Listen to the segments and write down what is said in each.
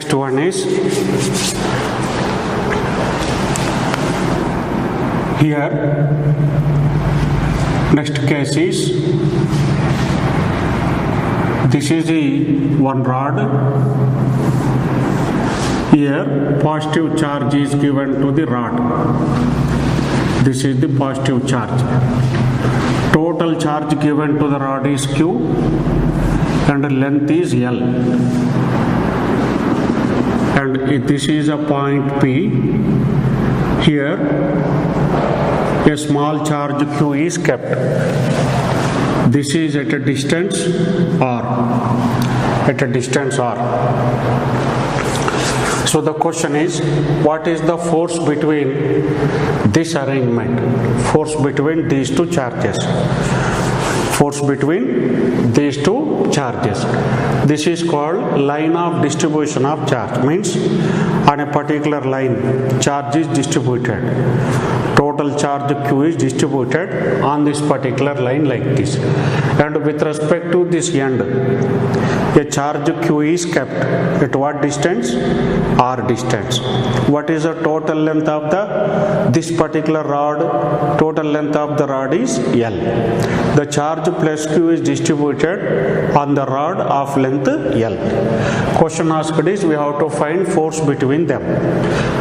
Next one is here. Next case is this is the one rod. Here positive charge is given to the rod. This is the positive charge. Total charge given to the rod is Q and length is L. And this is a point P. Here a small charge Q is kept. This is at a distance R. At a distance R. So the question is, what is the force between this arrangement? Force between these two charges. Force between these two charges. This is called line of distribution of charge. Means on a particular line charge is distributed. Total charge Q is distributed on this particular line like this. And with respect to this end, a charge Q is kept at what distance? R distance. What is the total length of this particular rod? Total length of the rod is L. The charge plus Q is distributed on the rod of length L. Question asked is we have to find force between them.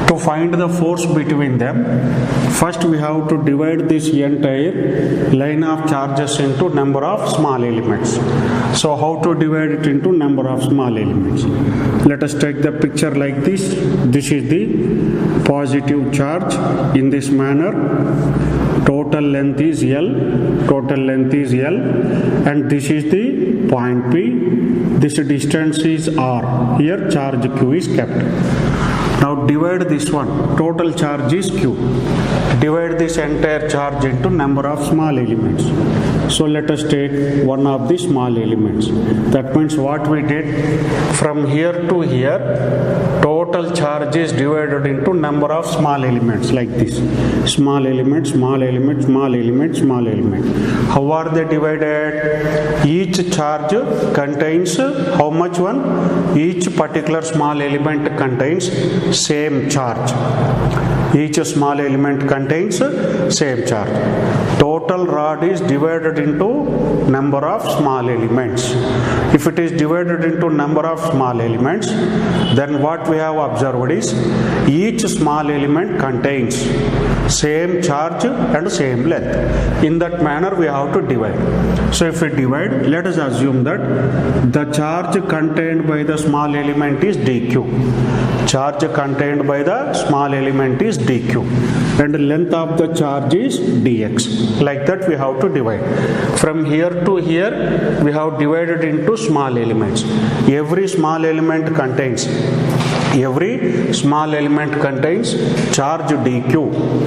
To find the force between them, first we have to divide this entire line of charges into number of small elements. So how to divide it into number of small elements? Let us take the picture like this. This is the positive charge in this manner. Total length is L. Total length is L. And this is the point P. This distance is R. Here charge Q is kept. Now divide this one. Total charge is Q. Divide this entire charge into number of small elements. So let us take one of the small elements. That means what we did from here to here, total charge is divided into number of small elements like this. Small element, small element, small element, small element. How are they divided? Each charge contains how much one? Each particular small element contains same charge. Each small element contains same charge. Total rod is divided into number of small elements. If it is divided into number of small elements, then what we have observed is each small element contains same charge and same length. In that manner we have to divide. So if we divide, let us assume that the charge contained by the small element is dq. Charge contained by the small element is dq and length of the charge is dx. Like that we have to divide. From here to here we have divided into small elements. Every small element contains charge dq.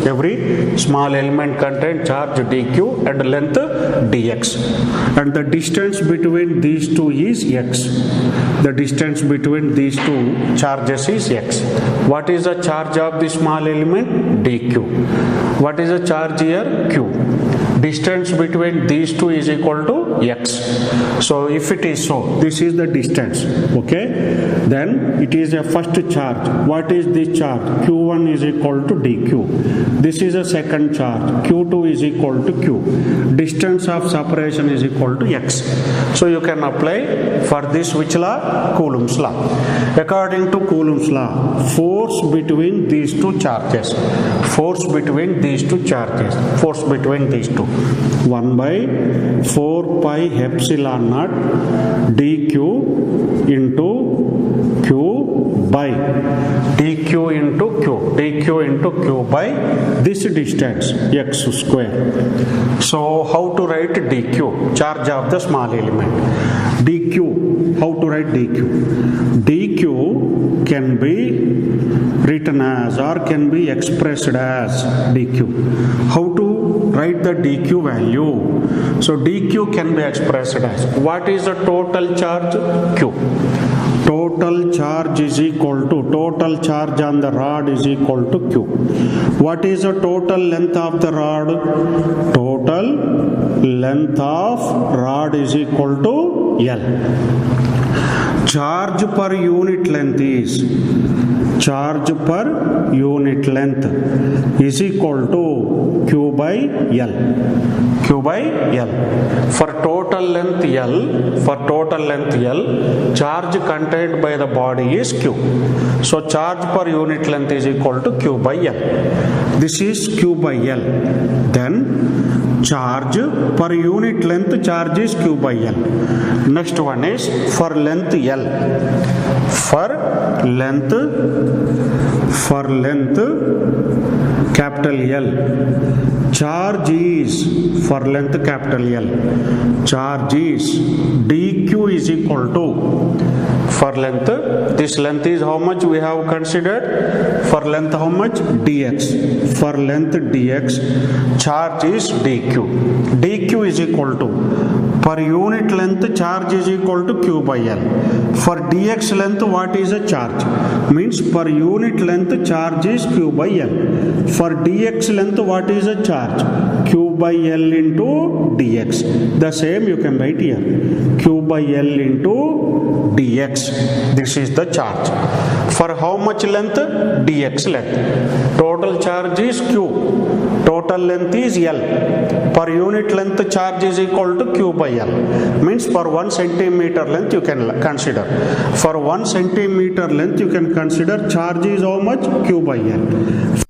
Every small element contains charge dq and length dx. And the distance between these two is x. The distance between these two charges is x. What is the charge of the small element? dq. What is the charge here? q. Distance between these two is equal to x. So if it is so, this is the distance. Okay. Then it is a first charge. What is this charge? q1 is equal to dq. This is a second charge. q2 is equal to q. Distance of separation is equal to x. So you can apply for this which law? Coulomb's law. According to Coulomb's law, force between these two charges. Force between these two charges. Force between these two. 1 by 4 pi epsilon naught dq into q by dq into q by this distance x square. So how to write dq? Charge of the small element. dq, how to write dq? dq can be written as or can be expressed as dq. How to write the dq value? So dq can be expressed as, what is the total charge? q. Total charge is equal to, total charge on the rod is equal to q. What is the total length of the rod? Total length of rod is equal to L. charge per unit length is equal to Q by L. For total length L, charge contained by the body is Q. So charge per unit length is equal to Q by L. This is Q by L. Then charge per unit length charge is Q by L. Next one is for length L. For length capital L, charge is for length capital L, charge is dq is equal to, for length, this length is how much we have considered, for length how much, dx, for length dx, charge is dq is equal to, per unit length charge is equal to Q by L. For dx length, what is a charge? Means per unit length charge is Q by L. For dx length, what is a charge? Q by L into dx. The same you can write here. Q by L into dx. This is the charge. For how much length? Dx length. Total charge is Q. Total length is L. Per unit length charge is equal to Q by L. Means for 1 centimeter length you can consider. For 1 centimeter length you can consider charge is how much? Q by L.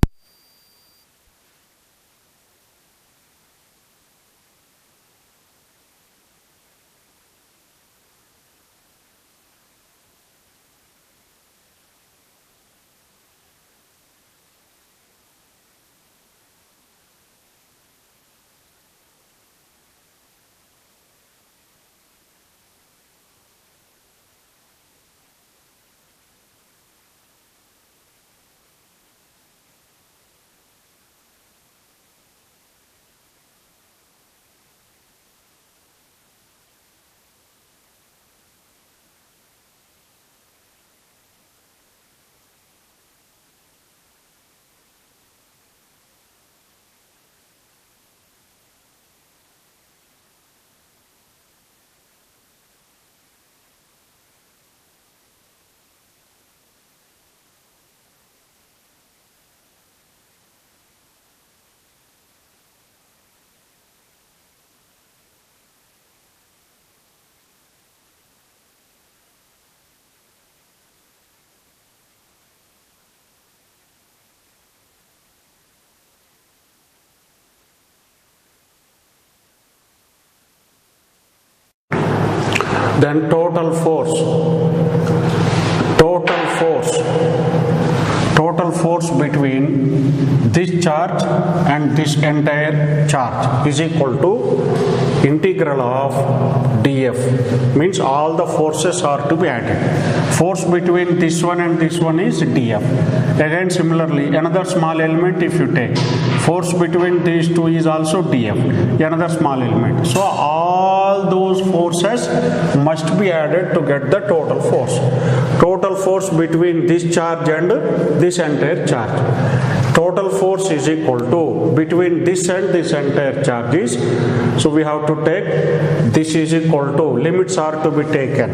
Then total force between this charge and this entire charge is equal to integral of df. Means all the forces are to be added. Force between this one and this one is df. Again similarly, another small element if you take, force between these two is also df, another small element. So all those forces must be added to get the total force. Total force between this charge and this entire charge. Total force is equal to between this and this entire charges. So we have to take this is equal to, limits are to be taken.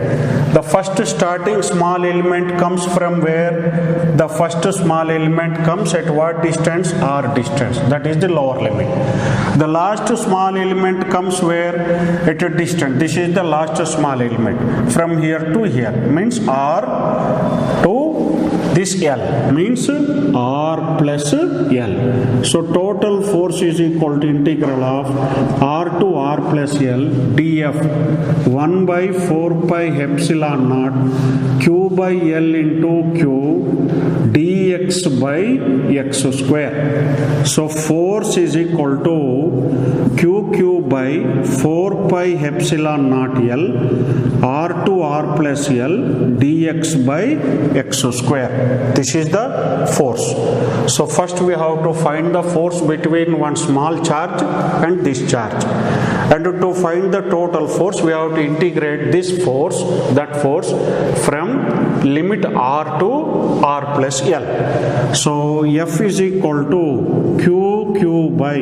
The first starting small element comes from where? The first small element comes at what distance? R distance. That is the lower limit. The last small element comes where? At a distance. This is the last small element. From here to here. Means R to this L. Means R plus L. So total force is equal to integral of R to R plus L df 1 by 4 pi epsilon naught Q by L into Q dx by x square. So force is equal to QQ by 4 pi epsilon naught L R to R plus L dx by x square. This is the force. So first we have to find the force between one small charge and this charge. And to find the total force, we have to integrate this force, that force, from limit r to r plus L. So F is equal to QQ by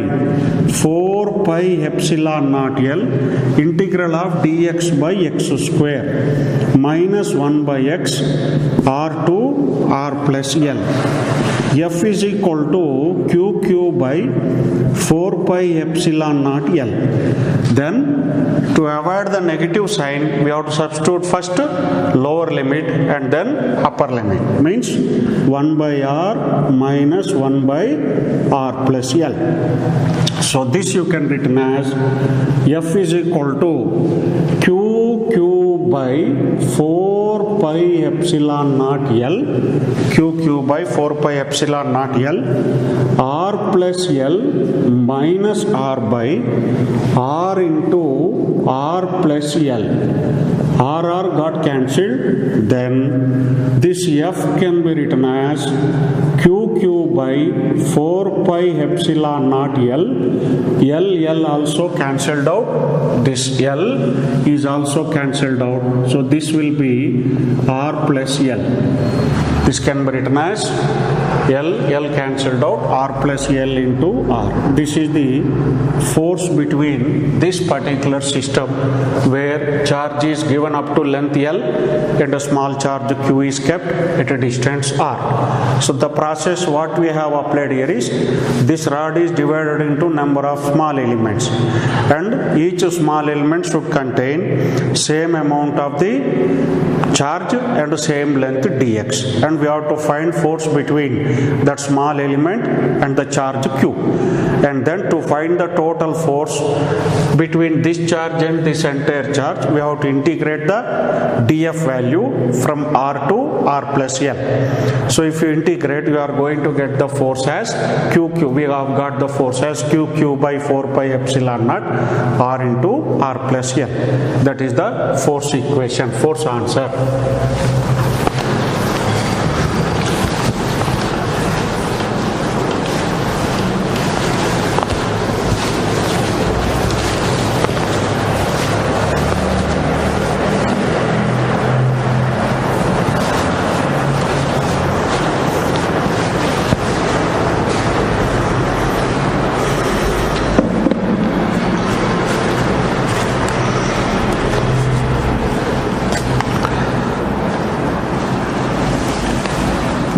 4 pi epsilon naught L integral of dx by x square minus 1 by x r to r plus L. F is equal to QQ by 4 pi epsilon naught L. Then to avoid the negative sign, we have to substitute first lower limit and then upper limit. Means 1 by r minus 1 by r plus L. So this you can written as F is equal to QQ by 4 pi epsilon naught L, QQ by 4 pi epsilon naught L, r plus L minus r by r into r plus L. R got cancelled, then this F can be written as QQ by 4 pi epsilon naught L. L also cancelled out. This L is also cancelled out. So this will be R plus L. This can be written as L cancelled out, R plus L into R. This is the force between this particular system where charge is given up to length L and a small charge Q is kept at a distance R. So the process what we have applied here is this rod is divided into number of small elements and each small element should contain same amount of the charge and same length dx, and we have to find force between that small element and the charge q, and then to find the total force between this charge and this entire charge we have to integrate the df value from r to r plus L. So if you integrate you are going to get the force as qq. We have got the force as qq by 4 pi epsilon naught r into r plus L. That is the force equation, force answer.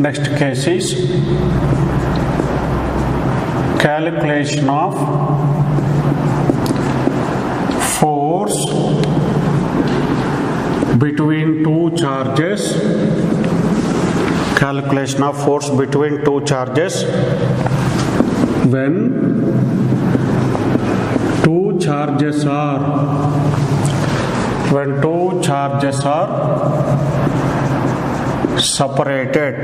Next case is calculation of force between two charges. Calculation of force between two charges when two charges are separated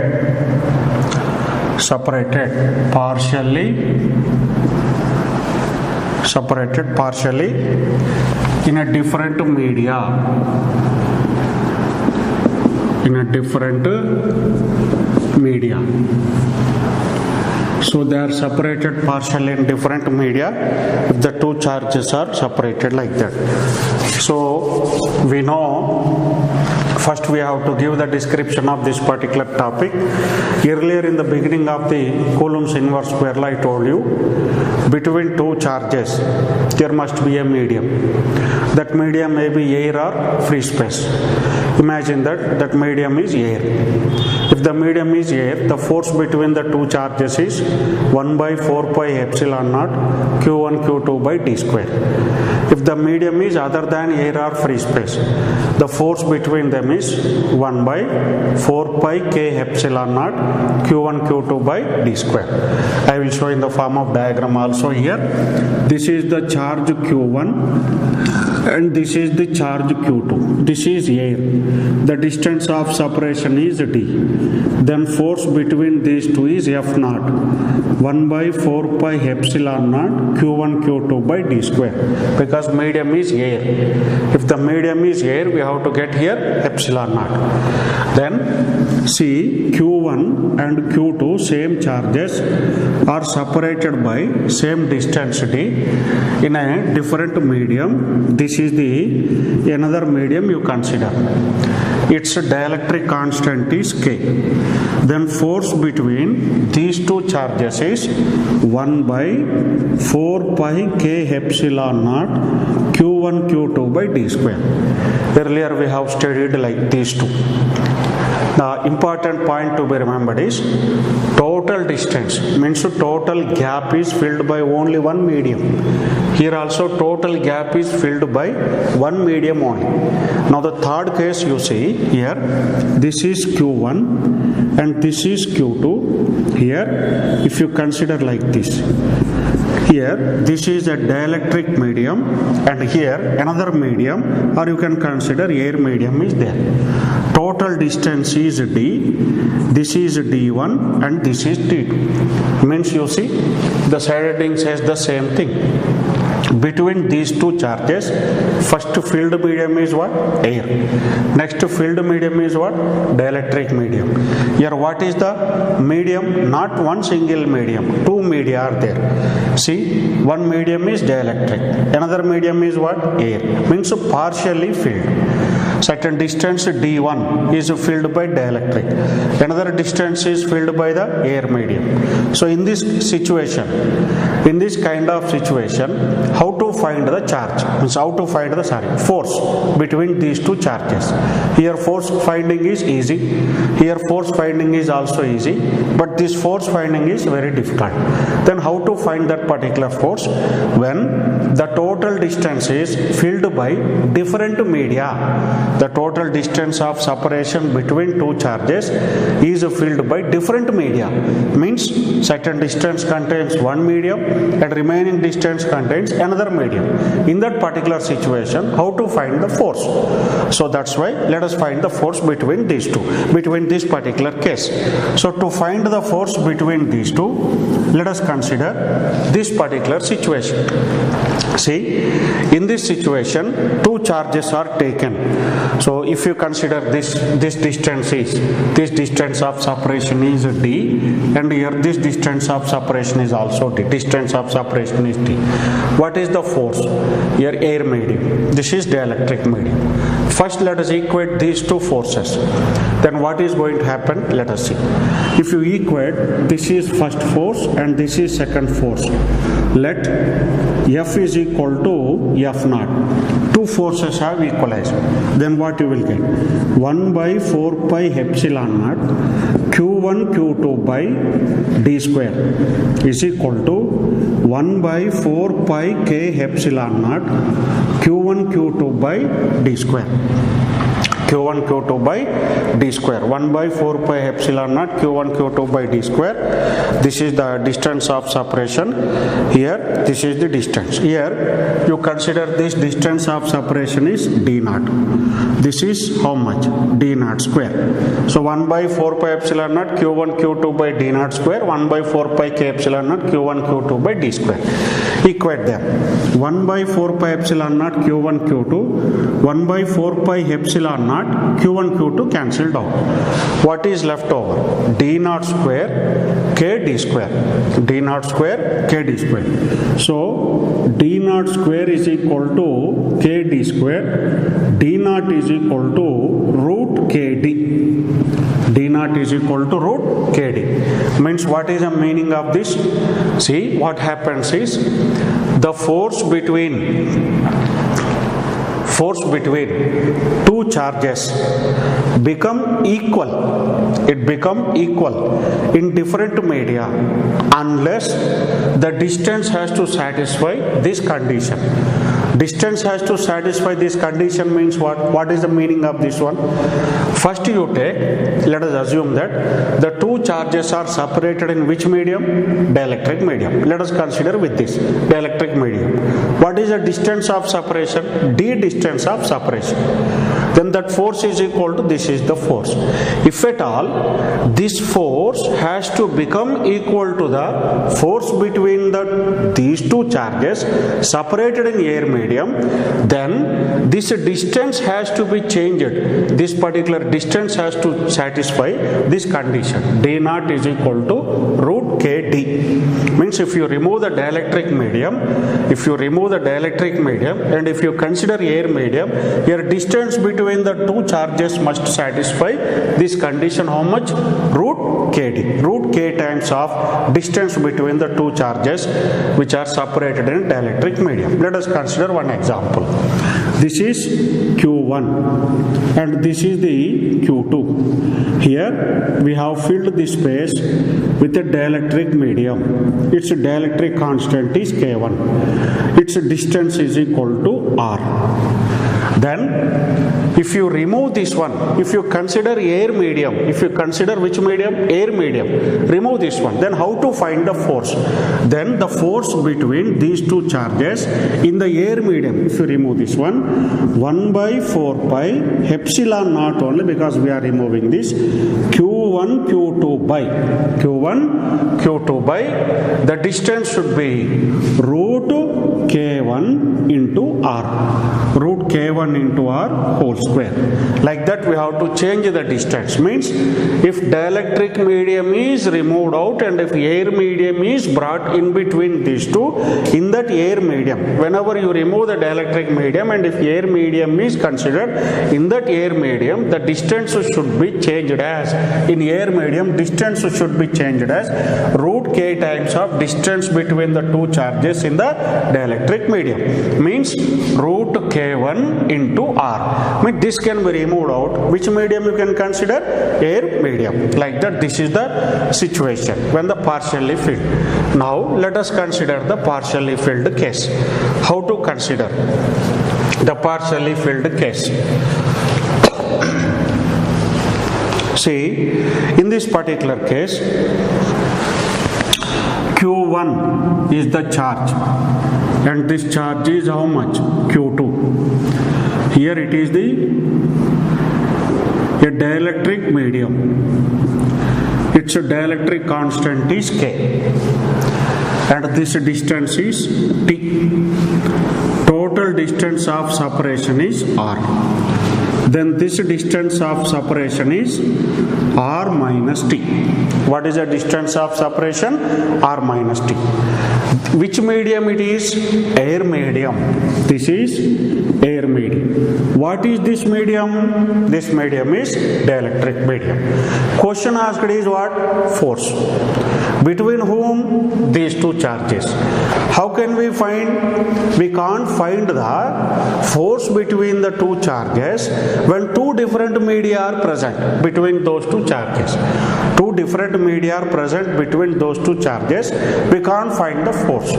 partially in a different media. So they are separated partially in different media if the two charges are separated like that. So we know first we have to give the description of this particular topic. Earlier in the beginning of the Coulomb's inverse square law I told you between two charges there must be a medium. That medium may be air or free space. Imagine that medium is air. If the medium is air, the force between the two charges is 1 by 4 pi epsilon naught q1 q2 by d square. If the medium is other than air or free space, the force between them is 1 by 4 pi k epsilon naught q1 q2 by d square. I will show in the form of diagram also here. This is the charge q1 and this is the charge q2. This is air. The distance of separation is d. Then force between these two is F naught 1 by 4 pi epsilon naught q1 q2 by d square, because medium is air. If the medium is air we have to get here epsilon naught. Then see q1 and q2 same charges are separated by same distance d in a different medium. This is the another medium you consider. its dielectric constant is K. Then force between these two charges is 1 by 4 pi K epsilon naught Q1 Q2 by d square. Earlier we have studied like these two. The important point to be remembered is total distance means total gap is filled by only one medium. Here also total gap is filled by one medium only. Now the third case you see here, this is Q1 and this is Q2. Here if you consider like this, here this is a dielectric medium and here another medium, or you can consider air medium is there. Total distance is D, this is D1 and this is D2. Means you see the side heading says the same thing. Between these two charges, first filled medium is what? Air. Next filled medium is what? Dielectric medium. Here what is the medium? Not one single medium, two media are there. See, one medium is dielectric, another medium is what? Air. Means partially filled. Certain distance D1 is filled by dielectric, another distance is filled by the air medium. So in this situation, in this kind of situation, how to find the charge? Means how to find the force between these two charges. Here force finding is easy, here force finding is also easy, but this force finding is very difficult. Then how to find that particular force? When the total distance is filled by different media. The total distance of separation between two charges is filled by different media. Means certain distance contains one medium and remaining distance contains another medium. In that particular situation, how to find the force? So that's why let us find the force between these two, between this particular case. So to find the force between these two, let us consider this particular situation. See, in this situation, two charges are taken. So if you consider this distance of separation is D, and here this distance of separation is also D. Distance of separation is D. What is the force? Here air medium. This is dielectric medium. First let us equate these two forces. Then what is going to happen? Let us see. If you equate, this is first force and this is second force. Let F is equal to F naught. Two forces have equalized. Then what you will get? 1 by 4 pi epsilon naught Q1 Q2 by d square is equal to 1 by 4 pi K epsilon naught Q1 Q2 by d square. Q1 Q2 by d square. 1 by 4 pi epsilon naught Q1 Q2 by d square. This is the distance of separation. Here this is the distance. Here you consider this distance of separation is d naught. This is how much? D naught square. So 1 by 4 pi epsilon naught Q1 Q2 by d naught square. 1 by 4 pi K epsilon naught Q1 Q2 by d square. Equate them. 1 by 4 pi epsilon naught Q1 Q2. 1 by 4 pi epsilon naught Q1 Q2 cancelled out. What is left over? D naught square K d square. D naught square K d square. So D naught square is equal to K d square. D naught is equal to root KD. D naught is equal to root KD. Means what is the meaning of this? See, what happens is the force between two charges become equal. It become equal in different media unless the distance has to satisfy this condition. Distance has to satisfy this condition means what? What is the meaning of this one? First you take, let us assume that the two charges are separated in which medium? Dielectric medium. Let us consider with this dielectric medium. What is the distance of separation? D distance of separation. Then that force is equal to, this is the force. If at all this force has to become equal to the force between these two charges separated in air medium, then this distance has to be changed. This particular distance has to satisfy this condition. D naught is equal to root KD. Means if you remove the dielectric medium, and if you consider air medium, your distance between between the two charges must satisfy this condition. How much? Root kd. Root k times of distance between the two charges which are separated in dielectric medium. Let us consider one example. This is Q1 and this is the Q2. Here we have filled this space with a dielectric medium. Its dielectric constant is K1. Its distance is equal to R. Then if you remove this one, if you consider air medium, if you consider which medium? Air medium. Remove this one. Then how to find the force? Then the force between these two charges in the air medium, if you remove this one, 1 by 4 pi epsilon naught only, because we are removing this, Q1 Q2 by Q1 Q2 by the distance should be root K1 into R. Root K1 into R whole square. Like that we have to change the distance. Means if dielectric medium is removed out and if air medium is brought in between these two, in that air medium, whenever you remove the dielectric medium and if air medium is considered, in that air medium the distance should be changed as, in air medium distance should be changed as root K times of distance between the two charges in the dielectric medium. Means root K1 into R. Means this can be removed out. Which medium you can consider? Air medium. Like that, this is the situation when the partially filled. Now let us consider the partially filled case. How to consider the partially filled case? See, in this particular case, Q1 is the charge and this charge is how much? Q2. Here it is a dielectric medium. Its dielectric constant is K and this distance is T. Total distance of separation is R. Then this distance of separation is R minus T. What is the distance of separation? R minus T. Which medium it is? Air medium. This is air medium. What is this medium? This medium is dielectric medium. Question asked is what? Force. Between whom? These two charges. How can we find? We can't find the force between the two charges when two different media are present between those two charges. Two different media are present between those two charges. We can't find the force.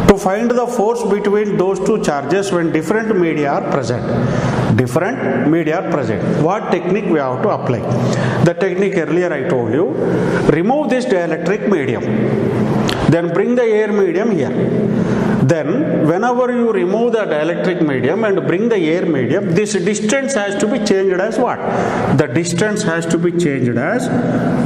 To find the force between those two charges when different media are present. Different media are present. What technique we have to apply? The technique earlier I told you. Remove this dielectric medium. Then bring the air medium here. Then whenever you remove the dielectric medium and bring the air medium, this distance has to be changed as what? The distance has to be changed as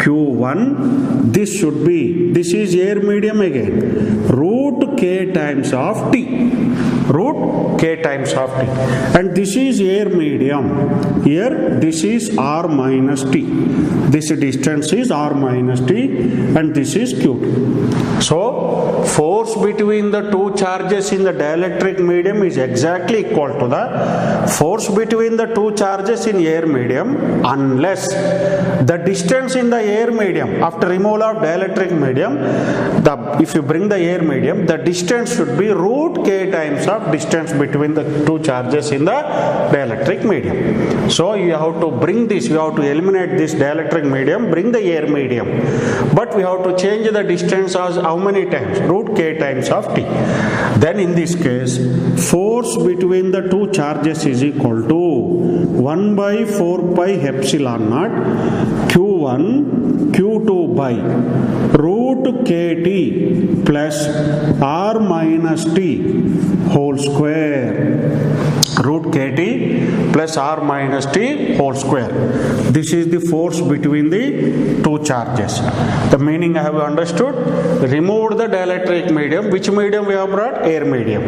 Q1. This should be, this is air medium again, root K times of T. Root K times of T. And this is air medium. Here this is R minus T. This distance is R minus T and this is Q2. So force between the two charges in the dielectric medium is exactly equal to the force between the two charges in air medium, unless the distance in the air medium, after removal of dielectric medium, if you bring the air medium, the distance should be root K times of distance between the two charges in the dielectric medium. So you have to bring this, you have to eliminate this dielectric medium, bring the air medium. But we have to change the distance as how many times? Root K times of T. Then in this case, force between the two charges is equal to 1 by 4 pi epsilon naught Q1 Q2 by root KT plus R minus T whole square. Root KT plus R minus T whole square. This is the force between the two charges. The meaning I have understood. Remove the dielectric medium. Which medium we have brought? Air medium.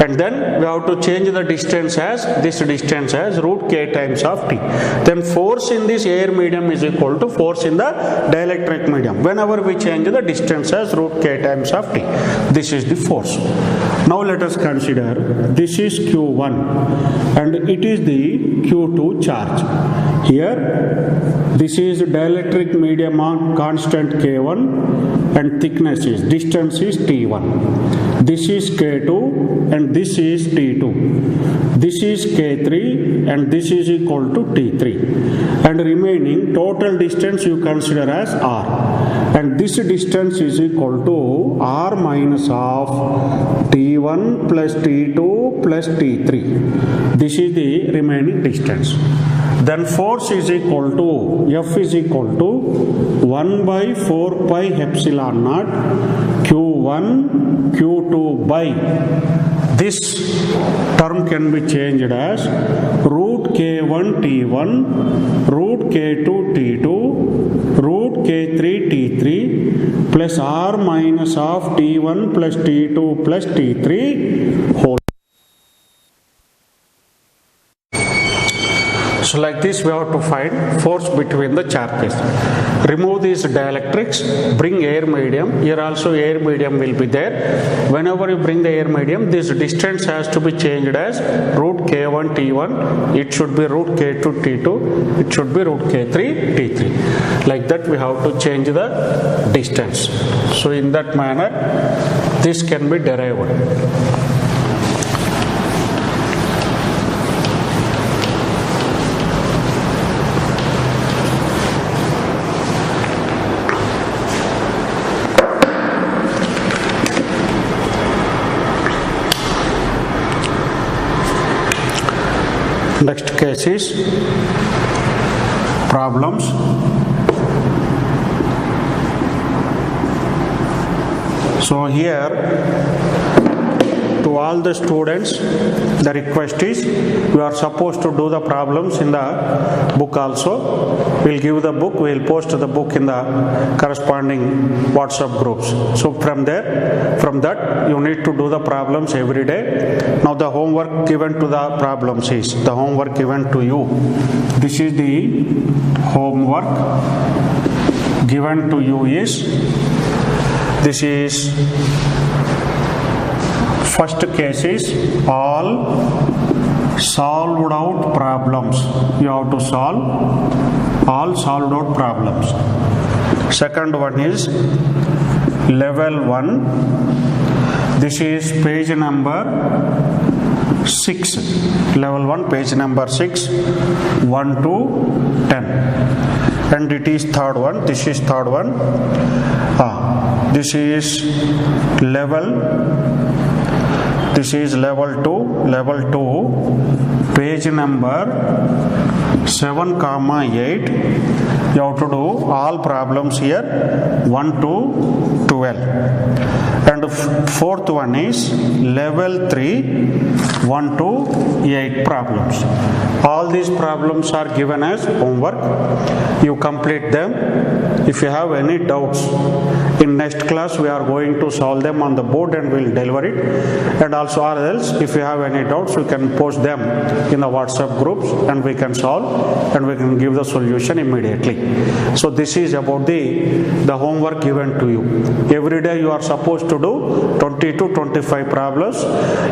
And then we have to change the distance as this distance as root k times of T. Then force in this air medium is equal to force in the dielectric medium. Whenever we change the distance as root k times of T. This is the force. Now let us consider this is Q1 and it is the Q2 charge. Here this is dielectric medium on constant K1 and thickness is distance is T1. This is K2 and this is T2. This is K3 and this is equal to T3. And remaining total distance you consider as R. And this distance is equal to R minus of T1 plus T2 plus T3. This is the remaining distance. Then force is equal to, F is equal to 1 by 4 pi epsilon naught Q1 Q2 by, this term can be changed as root K1 T1, root K2 T2, root K3 T3 plus R minus of T1 plus T2 plus T3 whole. So like this we have to find force between the charges. Remove these dielectrics, bring air medium. Here also air medium will be there. Whenever you bring the air medium, this distance has to be changed as root K1 T1. It should be root K2 T2. It should be root K3 T3. Like that we have to change the distance. So in that manner, this can be derived. Next case is problems. So here to all the students the request is you are supposed to do the problems in the book also. We'll give the book, we'll post the book in the corresponding WhatsApp groups. So from that you need to do the problems every day. Now the homework given to the problems is the homework given to you. This is the homework given to you is, this is first case is all solved out problems. You have to solve all solved out problems. Second one is level 1. This is page number 6. Level 1 page number 6, 1 to 10. And it is third one. This is third one. This is level. This is level 2, page number 7, 8. You have to do all problems here 1 to 12. And fourth one is level 3, 1 to 8 problems. All these problems are given as homework. You complete them. If you have any doubts, in next class we are going to solve them on the board and we'll deliver it. And also or else if you have any doubts, you can post them in the WhatsApp groups and we can solve and we can give the solution immediately. So this is about the homework given to you. Every day you are supposed to do 20 to 25 problems.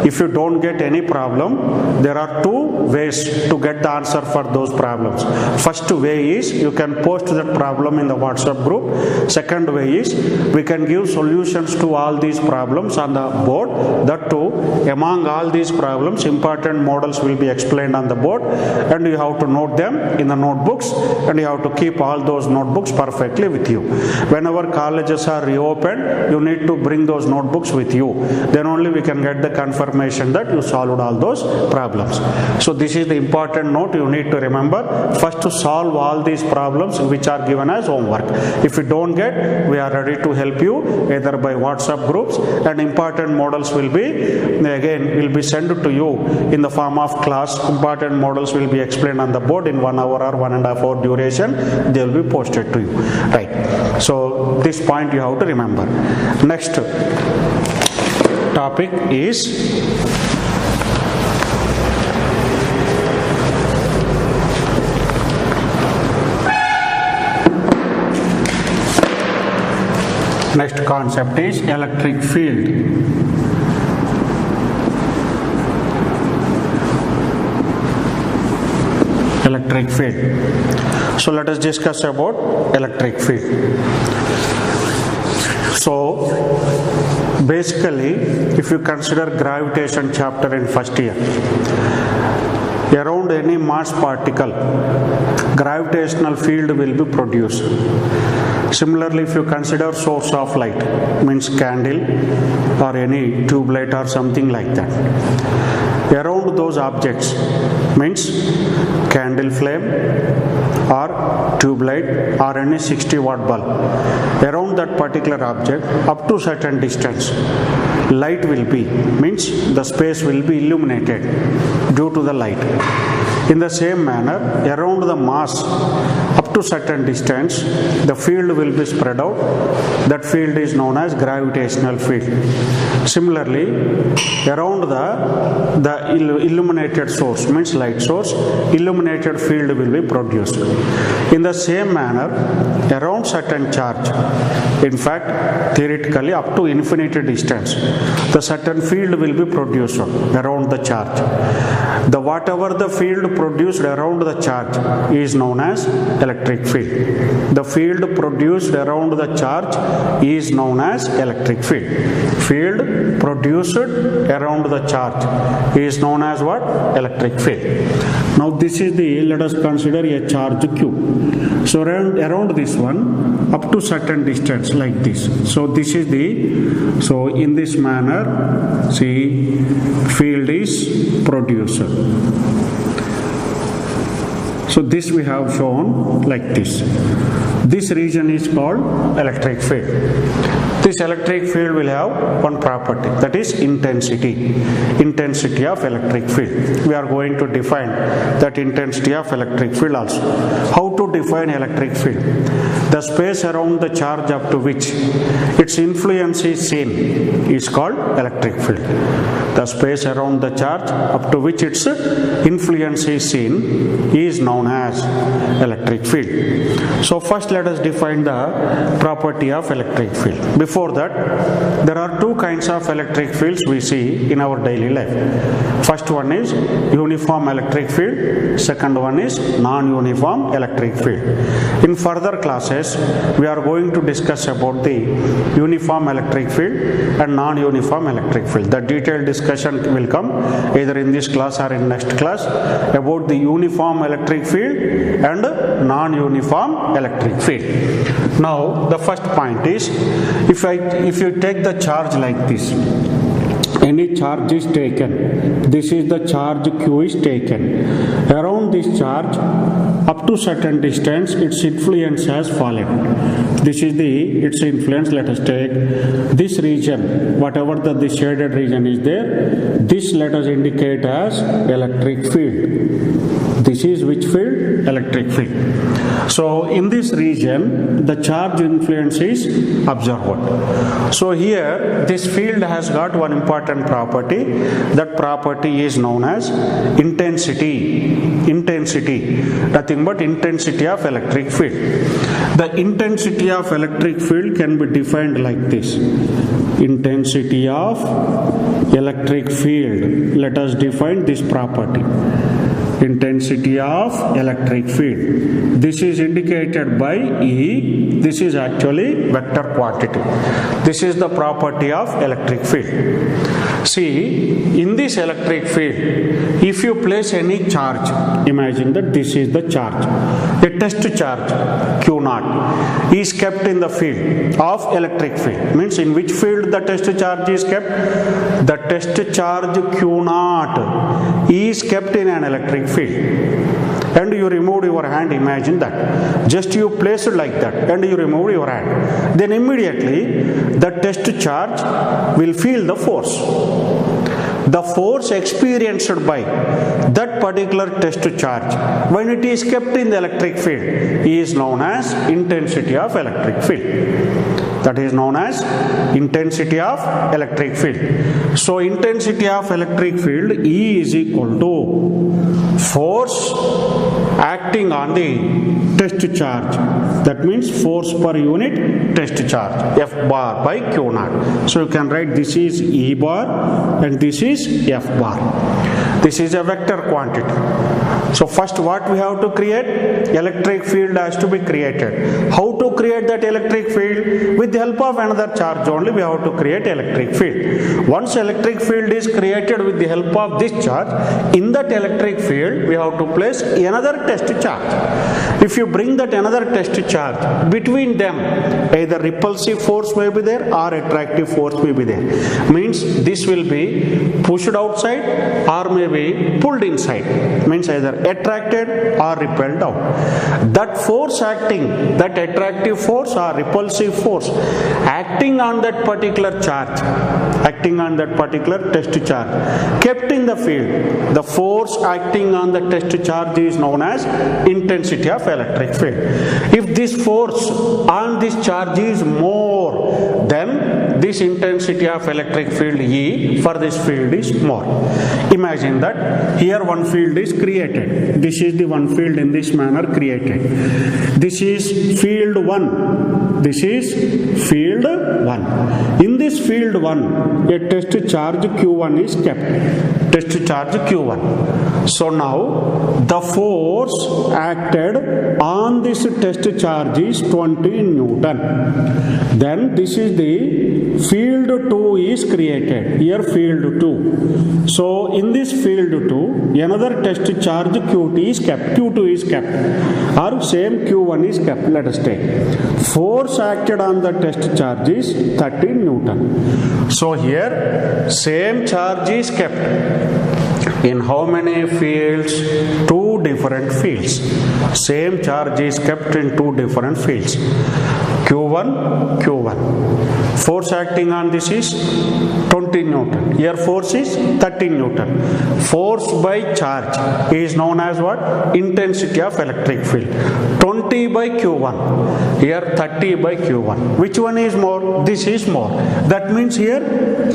If you don't get any problem, there are two ways to get the answer for those problems. First way is you can post that problem in the WhatsApp group. Second way is we can give solutions to all these problems on the board. That too, among all these problems, important models will be explained on the board and you have to note them in the notebooks and you have to keep all those notebooks perfectly with you. Whenever colleges are reopened, you need to bring those notebooks with you. Then only we can get the confirmation that you solved all those problems. So this is the important note you need to remember. First to solve all these problems which are given as homework. If you don't get, we are ready to help you either by WhatsApp groups, and important models will be sent to you in the form of class important models will be explained on the board in 1 hour or 1.5 hour duration. They will be posted to you, right? So this point you have to remember. Next topic is next concept is electric field. Electric field. So let us discuss about electric field. So basically, if you consider gravitation chapter in first year, around any mass particle, gravitational field will be produced. Similarly, if you consider source of light, means candle or any tube light or something like that, around those objects, means candle flame or tube light or any 60-watt bulb, around that particular object up to certain distance, light will be, means the space will be illuminated due to the light. In the same manner, around the mass up to certain distance, the field will be spread out. That field is known as gravitational field. Similarly, around the illuminated source, means light source, illuminated field will be produced. In the same manner, around certain charge, in fact, theoretically up to infinity distance, the certain field will be produced around the charge. The whatever the field produced around the charge is known as electric field. The field produced around the charge is known as electric field. Field produced around the charge is known as what? Electric field. Now this is let us consider a charge Q. So around this one, up to certain distance like this. So this is so in this manner, see, field is produced. So this we have shown like this. This region is called electric field. This electric field will have one property, that is intensity. Intensity of electric field. We are going to define that intensity of electric field also. How to define electric field? The space around the charge up to which its influence is seen is called electric field. The space around the charge up to which its influence is seen is known as electric field. So first let us define the property of electric field. Before that, there are two kinds of electric fields we see in our daily life. First one is uniform electric field. Second one is non-uniform electric field. In further classes, we are going to discuss about the uniform electric field and non-uniform electric field. The detailed discussion will come either in this class or in next class about the uniform electric field and non-uniform electric field. Now the first point is, if you take the charge like this, any charge is taken, this is the charge Q is taken. Around this charge up to certain distance, its influence has fallen. This is its influence. Let us take this region, whatever the shaded region is there, this let us indicate as electric field. This is which field? Electric field. So in this region, the charge influence is observed. So here, this field has got one important property. That property is known as intensity. Intensity, nothing but intensity of electric field. The intensity of electric field can be defined like this. Intensity of electric field. Let us define this property. Intensity of electric field. This is indicated by E. This is actually vector quantity. This is the property of electric field. See, in this electric field, if you place any charge, imagine that this is the charge. A test charge Q0 is kept in the field of electric field. Means in which field the test charge is kept? The test charge Q0 is kept in an electric field. And you removed your hand, imagine that. Just you place it like that and you remove your hand. Then immediately the test charge will feel the force. the force experienced by that particular test charge when it is kept in the electric field is known as intensity of electric field. That is known as intensity of electric field. So intensity of electric field E is equal to force acting on the test charge. That means force per unit test charge, F bar by Q naught. So you can write this is E bar and this is F bar. This is a vector quantity. So first what we have to create? Electric field has to be created. How to create that electric field? With the help of another charge only we have to create electric field. Once electric field is created with the help of this charge, in that electric field we have to place another test charge. If you bring that another test charge, between them either repulsive force may be there or attractive force may be there. Means this will be pushed outside or may be pulled inside. Means either attracted or repelled out. That force acting, that attractive force or repulsive force acting on that particular charge, acting on that particular test charge kept in the field, the force acting on the test charge is known as intensity of electric field. If this force on this charge is more, then this intensity of electric field E for this field is more. Imagine that here one field is created. This is the one field in this manner created. This is field 1. This is field 1. In this field 1, a test charge Q1 is kept. Test charge Q1. So now the force acted on this test charge is 20 Newton. Then this is the field 2 is created. Here field 2. So in this field 2, another test charge Q2 is kept. Q2 is kept. Or same Q1 is kept. Let us take. Force acted on the test charge is 30 Newton. So here same charge is kept. In how many fields? Two different fields. Same charge is kept in two different fields. Q1, Q1. Force acting on this is 20 Newton. Here force is 30 Newton. Force by charge is known as what? Intensity of electric field. 20 by Q1. Here 30 by Q1. Which one is more? This is more. That means here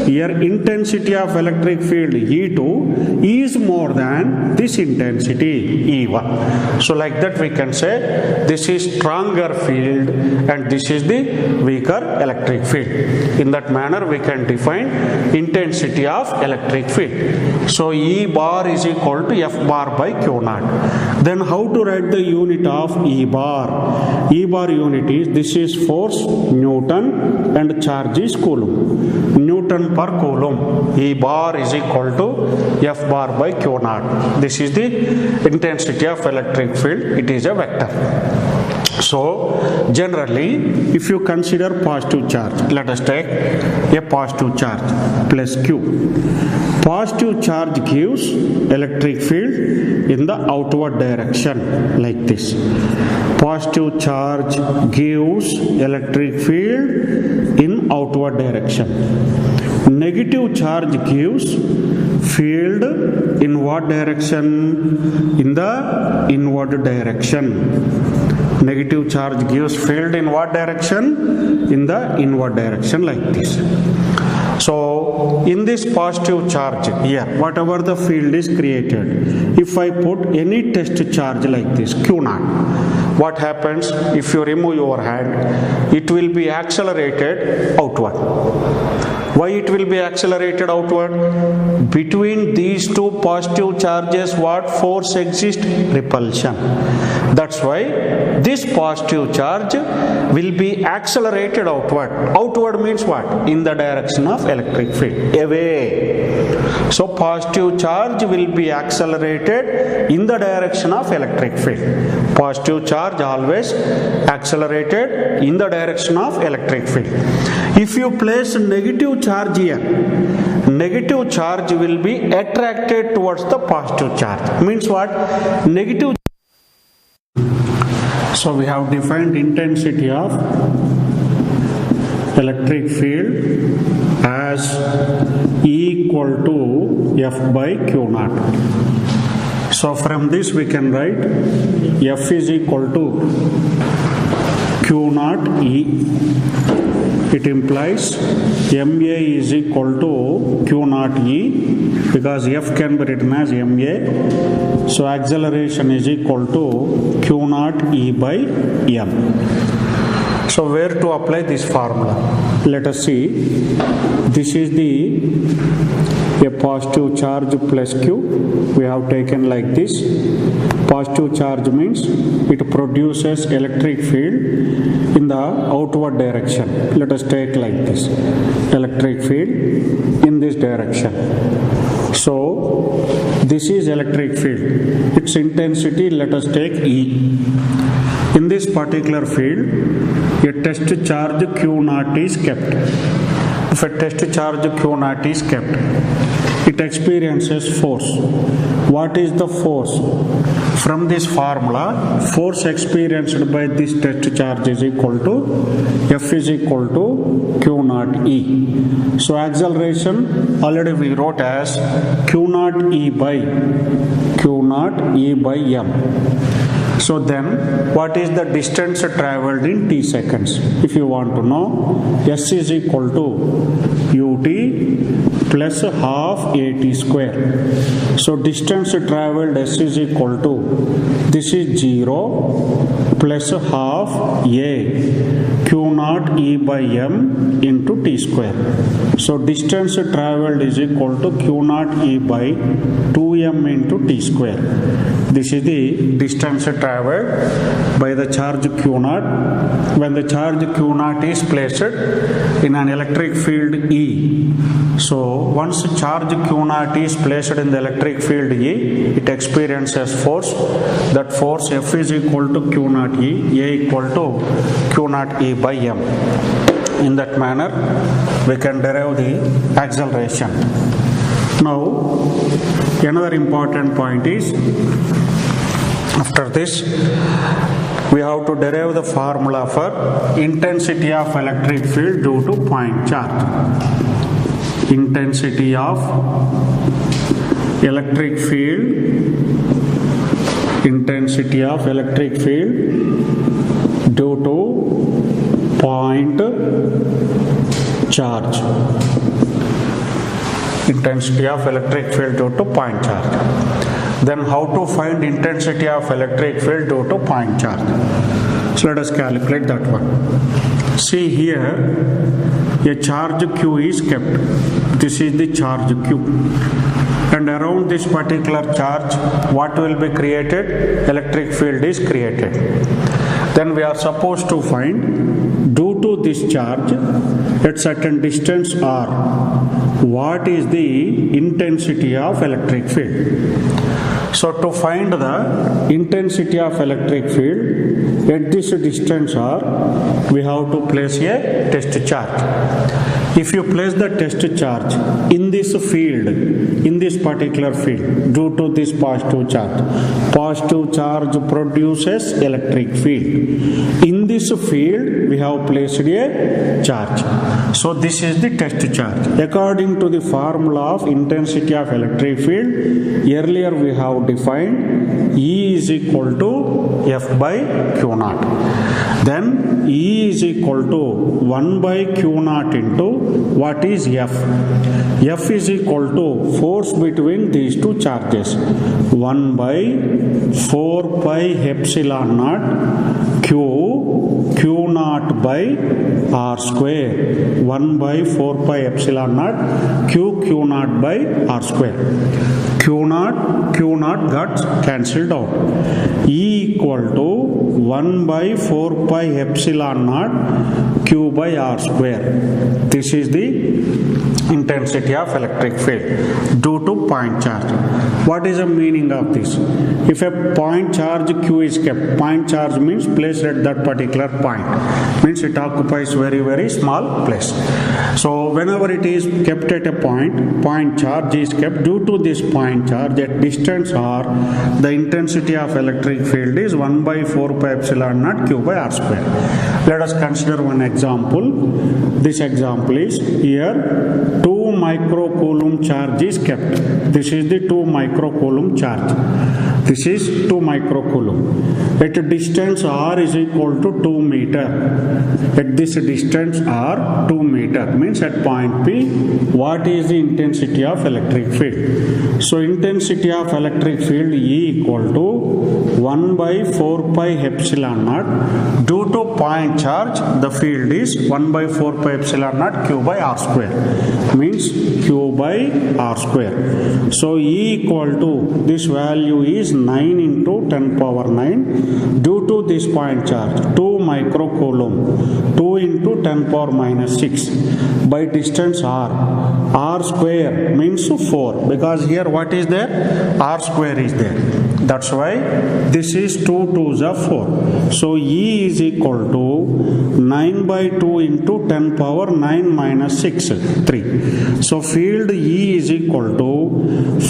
intensity of electric field E2 is more than this intensity E1. So like that we can say this is stronger field and this is the weaker electric field. In that manner we can define intensity of electric field. So E bar is equal to F bar by Q naught. Then how to write the unit of E bar? E bar unit is, this is force Newton and charge is Coulomb. Newton per Coulomb. E bar is equal to F bar by Q naught. This is the intensity of electric field. It is a vector. So generally if you consider positive charge, let us take a positive charge plus Q. Positive charge gives electric field in the outward direction like this. Positive charge gives electric field in outward direction. Negative charge gives field in what direction? In the inward direction. Negative charge gives field in what direction? In the inward direction like this. So in this positive charge here, whatever the field is created, if I put any test charge like this Q naught, what happens? If you remove your hand, it will be accelerated outward. Why it will be accelerated outward? Between these two positive charges what force exists? Repulsion. That's why this positive charge will be accelerated outward. Outward means what? In the direction of electric field. Away. So positive charge will be accelerated in the direction of electric field. Positive charge always accelerated in the direction of electric field. If you place negative charge here, negative charge will be attracted towards the positive charge. Means what? Negative. So we have defined intensity of electric field as equal to F by Q naught. So from this we can write F is equal to Q naught E. It implies MA is equal to Q naught E because F can be written as MA. So acceleration is equal to Q naught E by M. So where to apply this formula? Let us see. This is a positive charge plus Q. We have taken like this. Positive charge means it produces electric field in the outward direction. Let us take like this. Electric field in this direction. So this is electric field. Its intensity, let us take E. In this particular field, a test charge Q naught is kept. If a test charge Q naught is kept, it experiences force. What is the force? From this formula, force experienced by this test charge is equal to F is equal to Q naught E. So acceleration already we wrote as Q naught E by M. So then, what is the distance traveled in t seconds? If you want to know, S is equal to ut plus half at square. So distance traveled S is equal to, this is 0 plus half A Q naught E by M into t square. So distance traveled is equal to Q naught E by 2M into t square. This is the distance traveled by the charge Q naught when the charge Q naught is placed in an electric field E. So once charge Q naught is placed in the electric field E, it experiences force. That force F is equal to Q naught E, A equal to Q naught E by M. In that manner, we can derive the acceleration. Now, another important point is, after this, we have to derive the formula for intensity of electric field due to point charge. Intensity of electric field due to point charge. Intensity of electric field due to point charge. Then how to find intensity of electric field due to point charge? So let us calculate that one. See here, a charge Q is kept. This is the charge Q. And around this particular charge, what will be created? Electric field is created. Then we are supposed to find, due to this charge, at certain distance R, what is the intensity of electric field? So to find the intensity of electric field at this distance R, we have to place a test charge. If you place the test charge in this field, in this particular field, due to this positive charge produces electric field. In this field, we have placed a charge. So this is the test charge. According to the formula of intensity of electric field, earlier we have defined E is equal to F by Q naught. Then E is equal to 1 by Q naught into what is F? F is equal to force between these two charges. 1 by 4 pi epsilon naught Q naught by R square. 1 by 4 pi epsilon naught Q naught by R square. Q naught got cancelled out. E equal to 1 by 4 pi epsilon naught Q by R square. This is the intensity of electric field due to point charge. What is the meaning of this? If a point charge Q is kept, point charge means placed at that particular point, means it occupies very small place. So whenever it is kept at a point charge is kept. Due to this point charge at distance R, the intensity of electric field is 1 by 4 pi epsilon naught Q by R square. Let us consider one example. example. This example is here 2 microcoulomb charge is kept. This is the 2 microcoulomb charge. This is 2 microcoulomb. At a distance r is equal to 2 meter. At this distance r 2 meter means at point P, what is the intensity of electric field? So intensity of electric field E equal to 1 by 4 pi epsilon naught. Due to point charge, the field is 1 by 4 pi epsilon naught Q by R square. Means Q by R square. So E equal to, this value is 9 into 10 power 9. Due to this point charge, 2 microcoulomb, 2 into 10 power minus 6 by distance R. R square means 4, because here what is there? R square is there. That's why this is 2 2s are 4. So E is equal to 9 by 2 into 10 power 9 minus 6, 3. So field E is equal to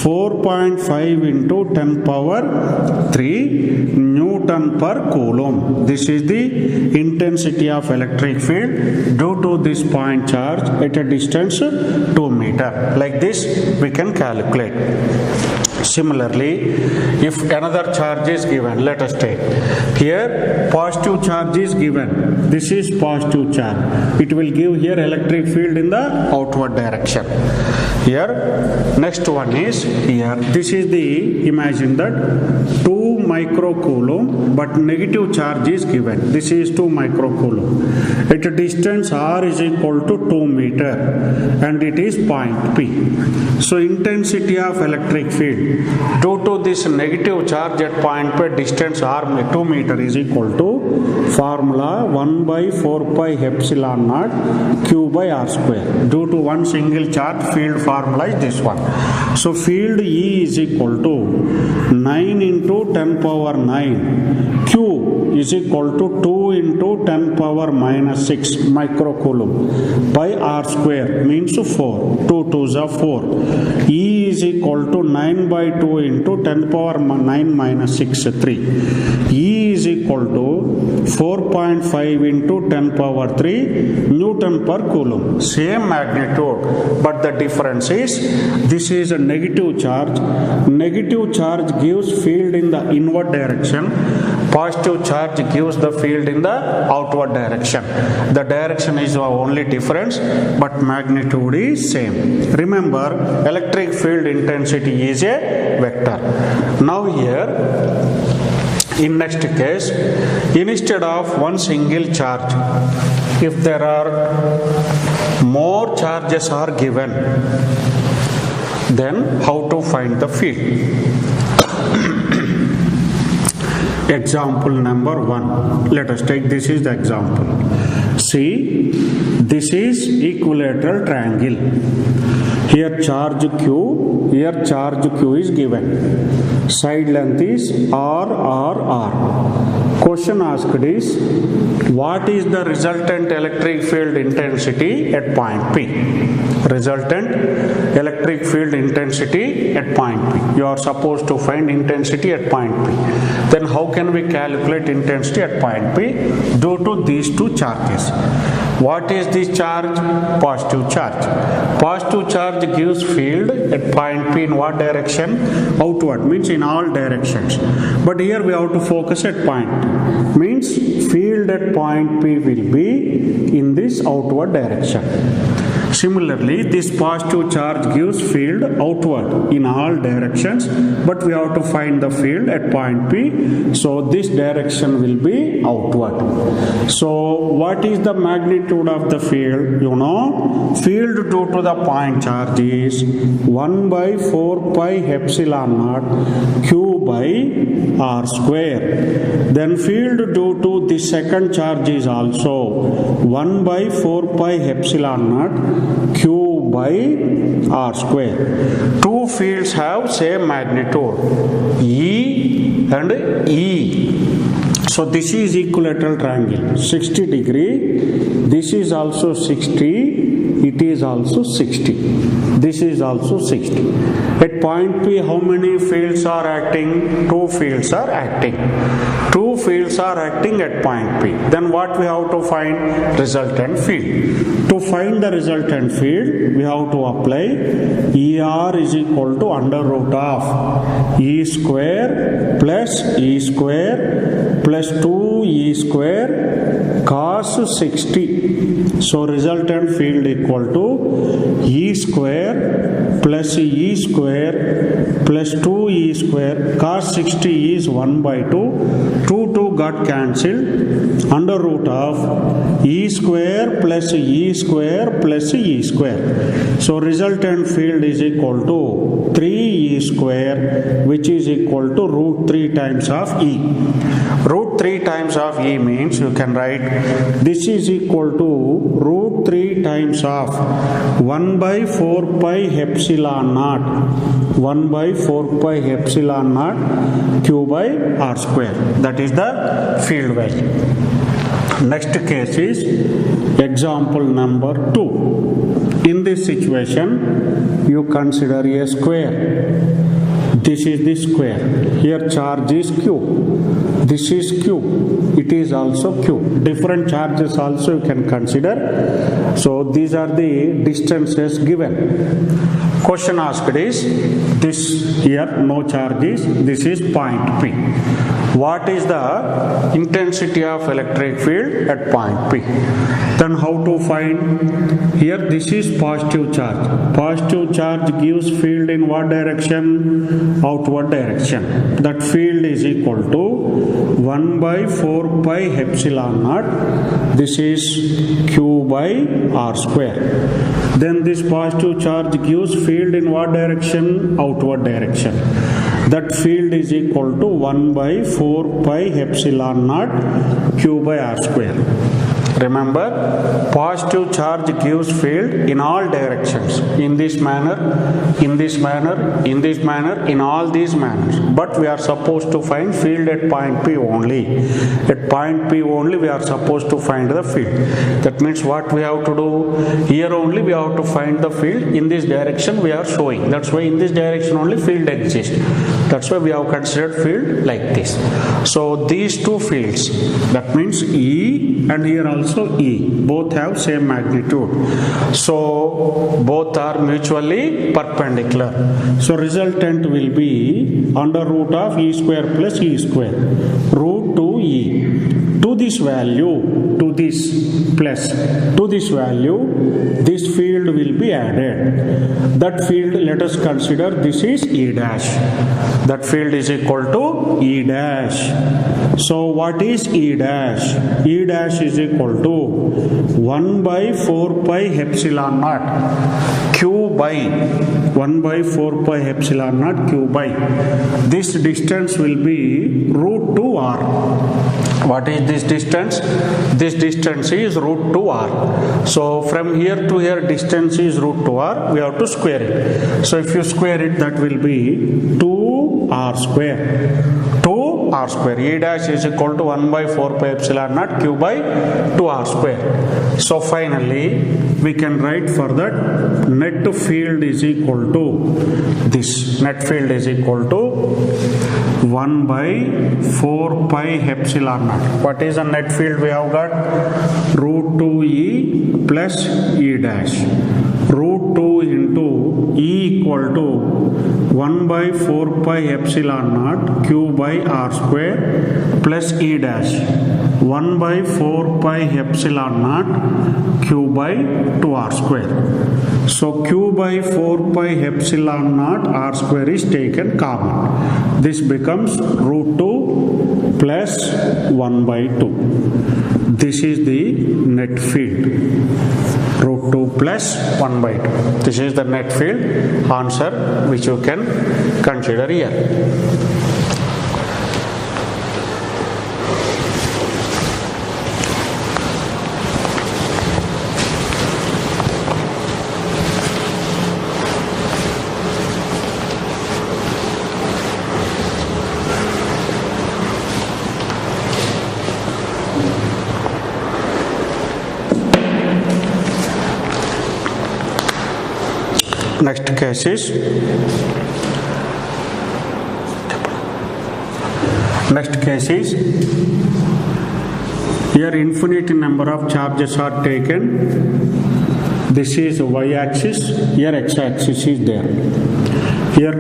4.5 into 10 power 3 Newton per coulomb. This is the intensity of electric field due to this point charge at a distance 2 meter. Like this we can calculate. Similarly, if another charge is given, let us take here positive charge is given. This is positive charge. It will give here electric field in the outward direction. Here, next one is here. This is the, imagine that 2 microcoulomb, but negative charge is given. This is 2 microcoulomb. At a distance r is equal to 2 meter, and it is point P. So intensity of electric field due to this negative charge at point P, distance r 2 meter is equal to formula 1 by 4 pi epsilon naught Q by R square. Due to one single charge, field formula is this one. So field E is equal to 9 into 10 power 9. Q is equal to 2 into 10 power minus 6 microcoulomb by R square means 4. 2 2s are 4. E is equal to 9 by 2 into 10 power 9 minus 6, 3. E is equal to 4.5 into 10 power 3 Newton per coulomb. Same magnitude, but the difference is this is a negative charge. Negative charge gives field in the inward direction. Positive charge gives the field in the outward direction. The direction is the only difference, but magnitude is same. Remember, electric field intensity is a vector. Now here, in next case, instead of one single charge, if there are more charges are given, then how to find the field? Example number 1. Let us take, this is the example. See, this is equilateral triangle. Here charge Q, here charge Q is given. Side length is R, R, R. Question asked is, what is the resultant electric field intensity at point P? Resultant electric field intensity at point P. You are supposed to find intensity at point P. Then how can we calculate intensity at point P? Due to these two charges. What is this charge? Positive charge. Positive charge gives field at point P in what direction? Outward, means in all directions. But here we have to focus at point. Means field at point P will be in this outward direction. Similarly, this positive charge gives field outward in all directions, but we have to find the field at point P. So this direction will be outward. So what is the magnitude of the field? You know, field due to the point charge is 1 by 4 pi epsilon naught Q by R square. Then field due to the second charge is also 1 by 4 pi epsilon naught Q by R square. Two fields have same magnitude, E and E. So this is equilateral triangle, 60 degree. This is also 60. it is also 60. This is also 60. At point P, how many fields are acting? Two fields are acting. Two fields are acting at point P. Then what we have to find? Resultant field. To find the resultant field, we have to apply ER is equal to under root of E square plus E square plus 2E square cos 60. So resultant field equal to E square plus E square plus 2E square cos 60 is 1 by 2. 2 got cancelled. Under root of E square plus E square plus E square. So resultant field is equal to 3E square, which is equal to root 3 times of E. Root 3 times of E means you can write this is equal to root 3 times of 1 by 4 pi epsilon naught. 1 by 4 pi epsilon naught Q by R square. That is the field value. Next case is example number 2. In this situation, you consider a square. This is the square. Here charge is Q. This is Q. It is also Q. Different charges also you can consider. So these are the distances given. Question asked is this here no charges. This is point P. What is the intensity of electric field at point P? Then how to find? Here this is positive charge. Positive charge gives field in what direction? Outward direction. That field is equal to 1 by 4 pi epsilon naught. This is Q by R square. Then this positive charge gives field in what direction? Outward direction. That field is equal to 1 by 4 pi epsilon naught Q by R square. Remember, positive charge gives field in all directions. In this manner, in this manner, in this manner, in all these manners. But we are supposed to find field at point P only. At point P only we are supposed to find the field. That means what we have to do? Here only we have to find the field. In this direction we are showing. That's why in this direction only field exists. That's why we have considered field like this. So these two fields, that means E and here also E, both have same magnitude. So both are mutually perpendicular. So resultant will be under root of E square plus E square, root 2E. To this value, to this plus, to this value, this field will be added. That field, let us consider this is E dash. That field is equal to E dash. So what is E dash? E dash is equal to 1 by 4 pi epsilon naught Q by 1 by 4 pi epsilon naught Q by. This distance will be root 2R. What is this distance? This distance is root 2R. So from here to here distance is root 2R. We have to square it. So if you square it, that will be 2R square. 2R square. E dash is equal to 1 by 4 pi epsilon naught Q by 2R square. So finally we can write for that net field is equal to this. Net field is equal to 1 by 4 pi epsilon naught. What is the net field we have got? Root 2E plus E dash. Root 2 into E equal to 1 by 4 pi epsilon naught Q by R square plus E dash. 1 by 4 pi epsilon naught Q by 2R square. So Q by 4 pi epsilon naught R square is taken common. This becomes root 2 plus 1 by 2. This is the net field. Root 2 plus 1 by 2. This is the net field answer which you can consider here. Next case is here infinite number of charges are taken. This is y-axis, here x-axis is there. Here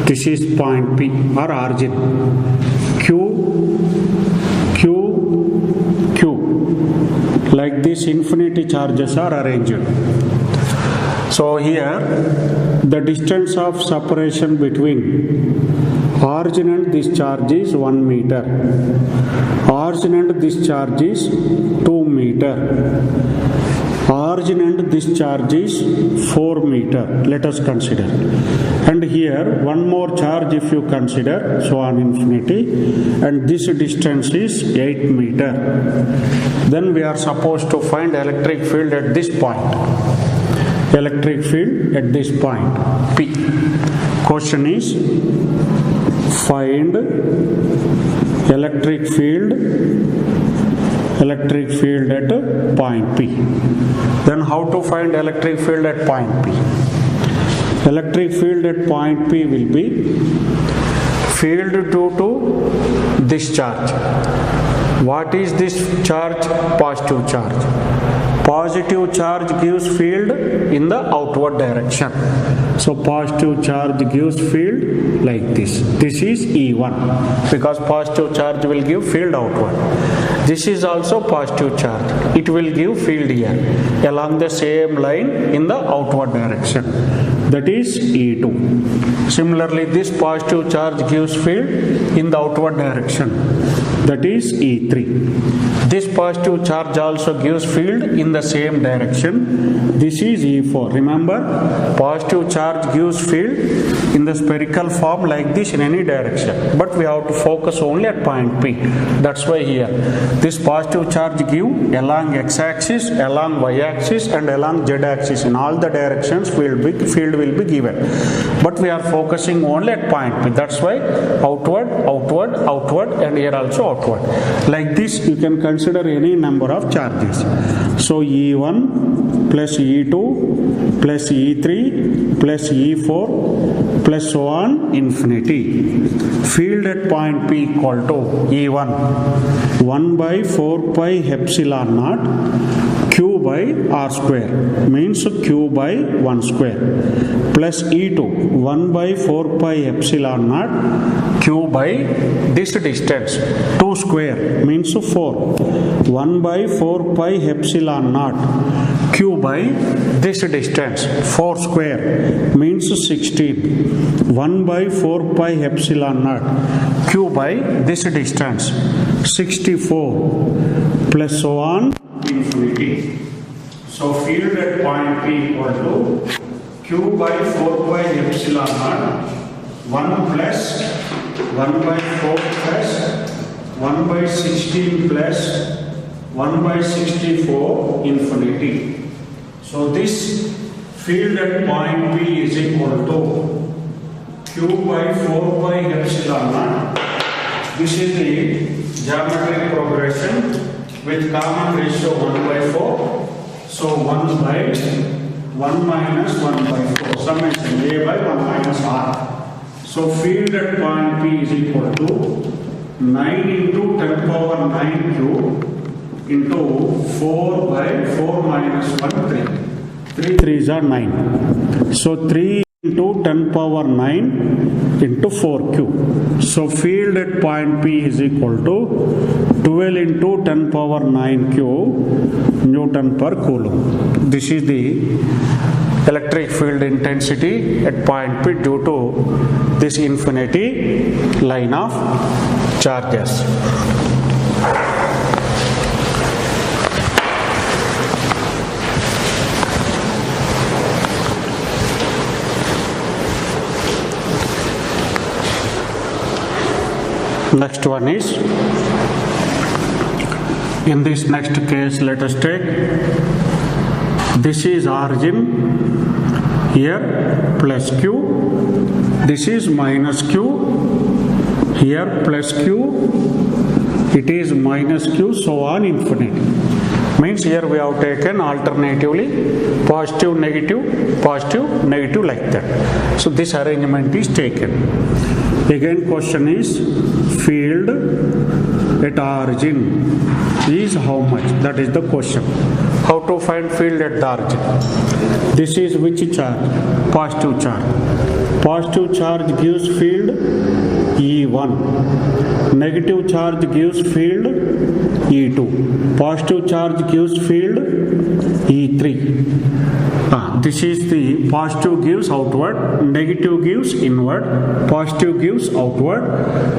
this is point P or origin. Q, like this infinity charges are arranged. So here the distance of separation between origin and discharge is 1 meter. Origin and discharge is 2 meter. Origin and discharge is 4 meter. Let us consider. And here one more charge if you consider, so on infinity, and this distance is 8 meter. Then we are supposed to find electric field at this point. Electric field at this point P. Question is find electric field at point P. Then how to find electric field at point P? Electric field at point P will be field due to discharge. What is this charge? Positive charge. Positive charge gives field in the outward direction. So positive charge gives field like this. This is E1 because positive charge will give field outward. This is also positive charge. It will give field here along the same line in the outward direction. That is E2. Similarly, this positive charge gives field in the outward direction. That is E3. This positive charge also gives field in the same direction. This is E4. Remember, positive charge gives field in the spherical form like this in any direction. But we have to focus only at point P. That's why here this positive charge give along x-axis, along y-axis and along z-axis. In all the directions field will be given. But we are focusing only at point P. That's why outward, outward, outward and here also outward. Like this you can consider any number of charges. So E1 plus E2 plus E3 plus E4 plus so on infinity. Field at point P equal to E1 1 by 4 pi epsilon naught Q by R square means Q by 1 square plus E2 1 by 4 pi epsilon naught Q by this distance 2 square means 4 1 by 4 pi epsilon naught Q by this distance 4 square means 16 1 by 4 pi epsilon naught Q by this distance 64 plus so on infinity. So field at point P equal to Q by 4 pi epsilon naught 1 plus 1 by 4 plus 1 by 16 plus 1 by 64 infinity. So this field at point P is equal to Q by 4 pi epsilon naught. This is the geometric progression with common ratio 1 by 4. So 1 by 1 minus 1 by 4. Summation A by 1 minus R. So field at point P is equal to 9 into 10 power 9 cube into 4 by 4 minus 1 3. 3 3s are 9. So 3 into 10 power 9 into 4 cube. So field at point P is equal to 12 into 10 power 9 cube Newton per coulomb. This is the electric field intensity at point P due to this infinity line of charges. Next one is, in this next case let us take, this is origin here plus Q, this is minus Q, here plus Q, it is minus Q, so on infinity. Means here we have taken alternatively positive, negative like that. So this arrangement is taken. Again question is field at origin is how much? That is the question. How to find field at the origin? This is which charge? Positive charge. Positive charge gives field E1. Negative charge gives field E2. Positive charge gives field E3. This is the positive gives outward, negative gives inward, positive gives outward,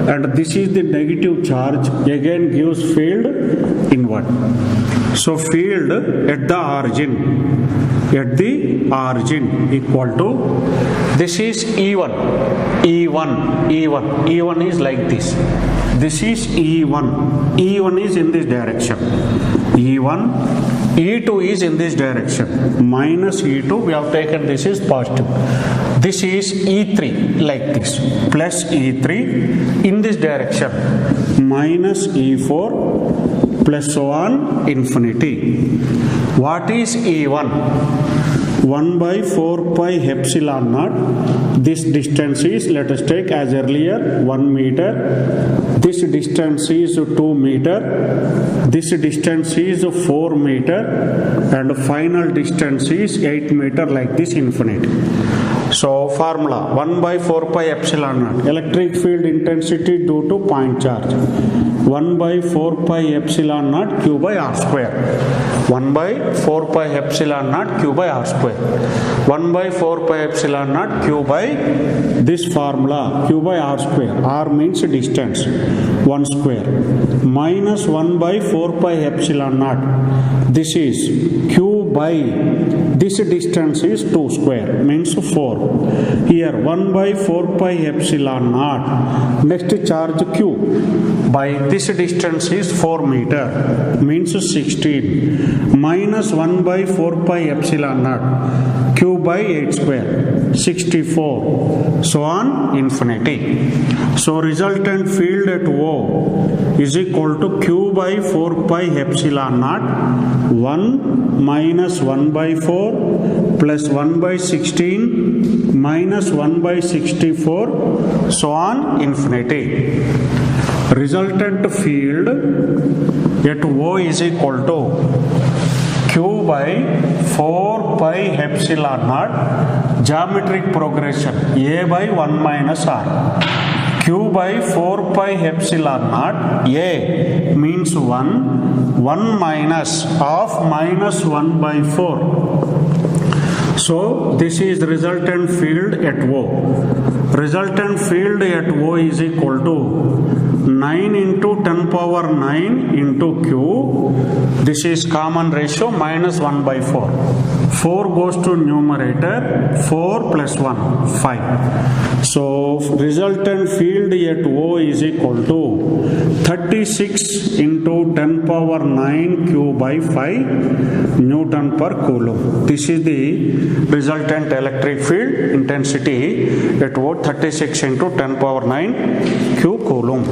and this is the negative charge again gives field inward. So field at the origin equal to, this is E1 is like this. This is E1 is in this direction. E1, E2 is in this direction. Minus E2, we have taken this is positive. This is E3 like this. Plus E3 in this direction. Minus E4 plus so on infinity. What is E1? 1 by 4 pi epsilon naught. This distance is, let us take as earlier, 1 meter. This distance is 2 meter. This distance is 4 meter. And final distance is 8 meter like this infinity. So formula 1 by 4 pi epsilon naught. Electric field intensity due to point charge. 1 by 4 pi epsilon naught Q by R square. 1 by 4 pi epsilon naught Q by R square. 1 by 4 pi epsilon naught Q by this formula Q by R square. R means distance 1 square minus 1 by 4 pi epsilon naught. This is Q by this distance is 2 square means 4. Here 1 by 4 pi epsilon naught. Next charge Q by this distance is 4 meter means 16 minus 1 by 4 pi epsilon naught Q by 8 square 64 so on infinity. So resultant field at O is equal to Q by 4 pi epsilon naught 1 minus 1 by 4 plus 1 by 16 minus 1 by 64 so on infinity. Resultant field at O is equal to Q by 4 pi epsilon naught geometric progression A by 1 minus R. Q by 4 pi epsilon naught A means 1 minus of minus 1 by 4. So this is the resultant field at O. Resultant field at O is equal to 9 into 10 power 9 into Q. This is common ratio minus 1 by 4. 4 goes to numerator, 4 plus 1, 5. So resultant field at O is equal to 36 into 10 power 9 Q by 5 Newton per Coulomb. This is the resultant electric field intensity at O, 36 into 10 power 9 Q Coulomb.